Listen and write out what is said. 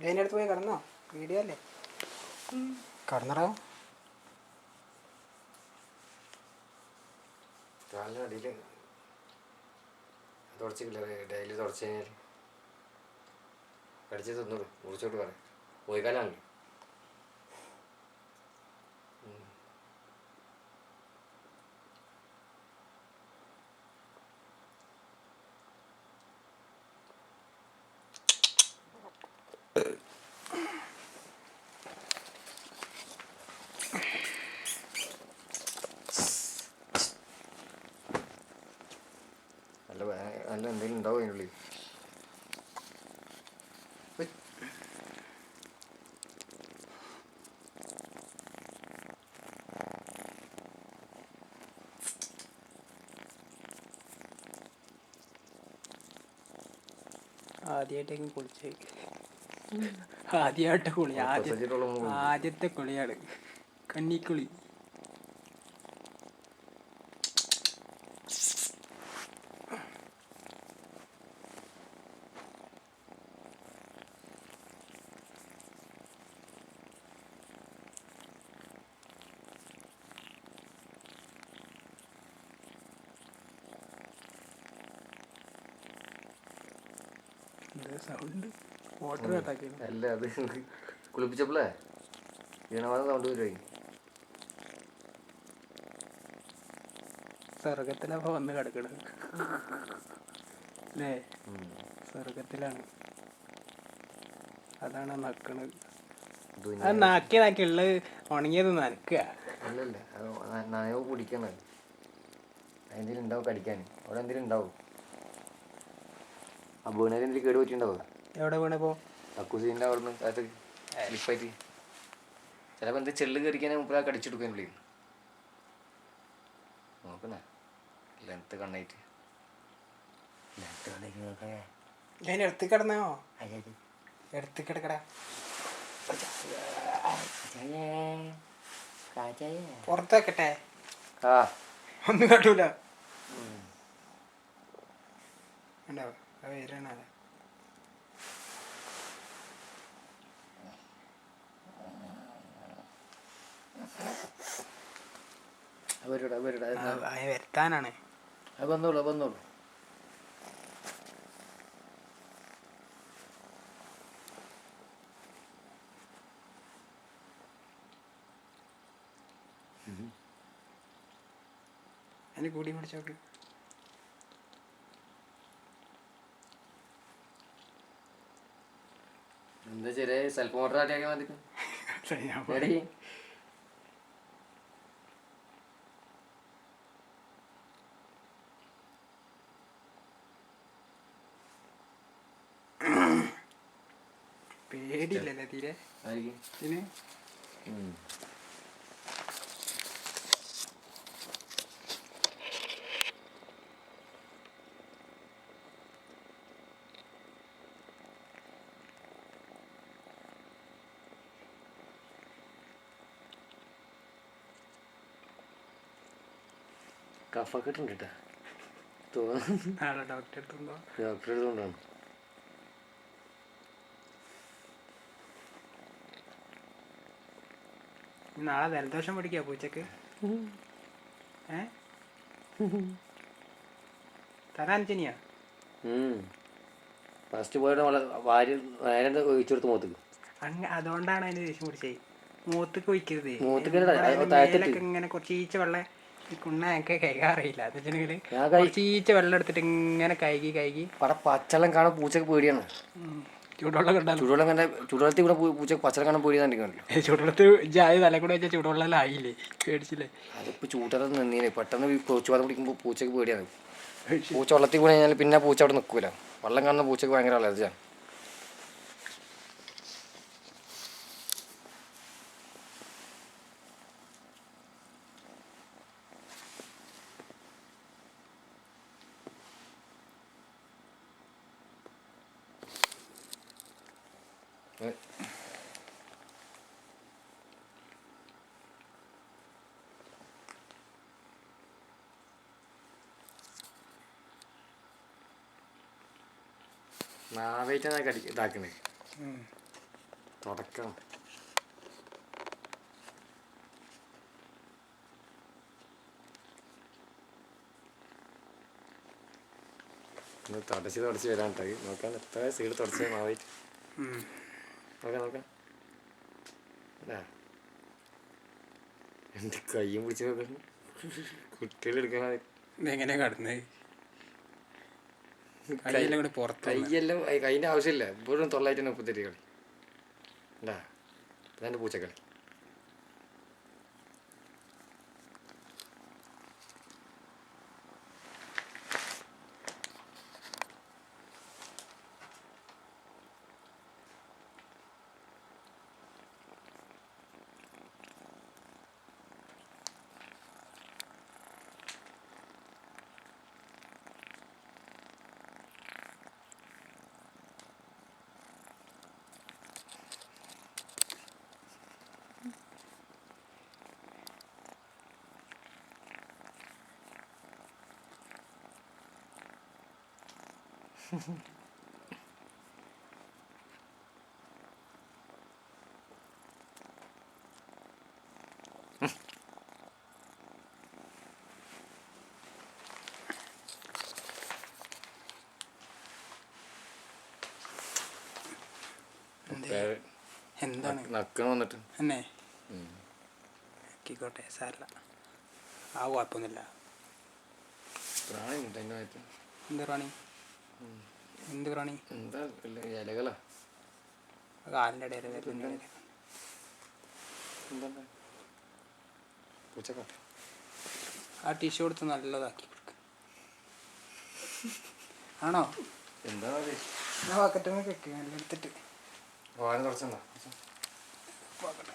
ഇതിൻ്റെ അടുത്ത് പോയി കിടന്നോ? വീഡിയോ അല്ലേ? കിടന്നടാ. അടിയിൽ തുടച്ചില്ല, ഡെയിലി തുടച്ച് കഴിഞ്ഞാൽ കടിച്ച് തിന്നോളൂ. മുറിച്ചോട്ട് പറയാം, പോയിക്കാലാണല്ലോ. നല്ല എന്തെങ്കിലും ഉണ്ടാവും അതിനുള്ളിൽ. ആദ്യമായിട്ടേക്കും കുളിച്ച്, ആദ്യമായിട്ട് കുളി, ആദ്യത്തെ കുളിയാണ് കന്നിക്കുളി. സൗണ്ട് വാട്ടർ കട്ടാക്കി അല്ല, അത് കുളിപ്പിച്ചപ്പോളേ വീണമാനം സൗണ്ട് വരുവായി. സ്വർഗത്തിലപ്പോ വന്ന് കിടക്കണത് അല്ലേ? സ്വർഗത്തിലാണ്, അതാണ് നക്കണത്. അത് നാക്കി ഉള്ളത് ഉണങ്ങിയത് നനക്കുക. അല്ലല്ല, അത് നനവ് കുടിക്കണം. അതെന്തെങ്കിലും ഉണ്ടാവും കടിക്കാൻ, അവിടെ എന്തെങ്കിലും ഉണ്ടാവും. ആ വീണേൽ എന്തെങ്കിലും കേട് പറ്റിയിട്ടുണ്ടാവും. എവിടെ വീണപ്പോ? അക്കൂസിൻ്റെ അവിടെ നിന്ന് അത് സ്ലിപ്പായിട്ട് ചിലപ്പോൾ എന്ത് ചെള്ള് കയറിക്കാനെ മുപ്പത് കടിച്ചെടുക്കാൻ വിളി. നോക്കണേ ലെങ്ത്ത് കണ്ണായിട്ട് ഞാൻ എടുത്ത് കിടന്നോ? എടുത്ത് കിടക്കടാ, പുറത്ത് വെക്കട്ടെ? ഒന്നും കാട്ടൂല. ഉണ്ടാവും വരണ. വരുത്താനാണ്. അത് വന്നോളൂ, വന്നോളൂ. അതിന് കൂടി പിടിച്ചോക്ക്. എന്താ ചെറിയ സെൽഫ് മോട്ടർ ആട്ടിയാക്കി മതി. റെഡി? പേടിയില്ലല്ലേ തീരെ ഇതിന്? കഫൊക്കെ ഇട്ടുണ്ട് കേട്ടോ തോന്നുന്നു. ഡോക്ടറെ എടുത്തുണ്ടോ? ഡോക്ടറെ എടുത്തുകൊണ്ടാണ്. നാളെ ജലദോഷം പിടിക്കുക പൂച്ചക്ക്. തരാഞ്ചനിയാ ഫസ്റ്റ് പോയിട്ട് വാരി നേരെ ഒഴിച്ചു കൊടുത്ത് മൂത്തേക്ക്. അതുകൊണ്ടാണ് അതിന് ദേഷ്യം പിടിച്ചത്. മൂത്തേക്ക് ഒഴിക്കരുത്. മൂത്തേക്ക് ഇങ്ങനെ കുറച്ച് ഈച്ച വെള്ളം കുണ്ണയൊക്കെ കൈകാറിയില്ല. അത് വെച്ചിട്ടുണ്ടെങ്കിൽ കുറച്ച് ഈച്ച വെള്ളം എടുത്തിട്ട് ഇങ്ങനെ കൈകി അവിടെ പച്ചവെള്ളം കാണാൻ പൂച്ചക്ക് പേടിയാണ്. ചൂടുവെള്ളം കണ്ടാലും ചൂടുവെള്ളം കണ്ട ചൂടുവെള്ളത്തിൽ കൂടെ പൂച്ചക്ക് പച്ചവെള്ളം കാണാൻ പേടിയാണ്ടിരിക്കണല്ലോ. ചൂടുവെള്ളത്തിൽ തല കൂടെ വെച്ചാൽ ചൂടുവെള്ളം ആയില്ലേ, പേടിച്ചില്ലേ? അതിപ്പോൾ ചൂടുവെള്ളം നിന്നീനെ പെട്ടെന്ന് കൊച്ചുവെള്ളം കുടിക്കുമ്പോൾ പൂച്ചക്ക് പേടിയാണ്. പൂച്ച വെള്ളത്തിൽ കൂടെ കഴിഞ്ഞാൽ പിന്നെ പൂച്ച അവിടെ നിൽക്കൂല. വെള്ളം കാണുന്ന പൂച്ചക്ക് ഭയങ്കര അലർജിയാണ്. മാവേറ്റാണ് ഇതാക്കണേ തുടക്കം. തുടച്ച് വരാൻ നോക്കാൻ എത്ര സൈഡ് തുടച്ച മാവായിട്ട് നോക്കാം. എൻ്റെ കയ്യും പിടിച്ച് നോക്കണം. കുട്ടികളെടുക്കാൻ എങ്ങനെയാ കടന്നത്? കൈയെല്ലാം കൂടെ പുറത്ത് കൈയെല്ലാം കൈൻ്റെ ആവശ്യമില്ല. ഇപ്പോഴും 938 കളി ഉണ്ടാ. അതെൻ്റെ പൂച്ചക്കളി. എന്താണ് നക്കണം വന്നിട്ട് എന്നെ ആക്കിക്കോട്ടെ, സാരല്ല. ആ കുഴപ്പമൊന്നുമില്ല. പ്രാണി ഉണ്ട് അതിൻ്റെ ഭാഗത്ത്. എന്ത് പ്രാണി? എന്ത് പ്രാണി? എന്താ ഇലകളാ കാലിൻ്റെ ഇടയിൽ വരുന്ന പൂച്ചക്കാട്ടെ. ആ ടിഷ്യൂ കൊടുത്ത് നല്ലതാക്കി കൊടുക്കുക. ആണോ? എന്താ ബക്കറ്റ് വെക്കുക, നല്ല എടുത്തിട്ട് വാഴ തുടച്ചെന്താ നോക്കട്ടെ.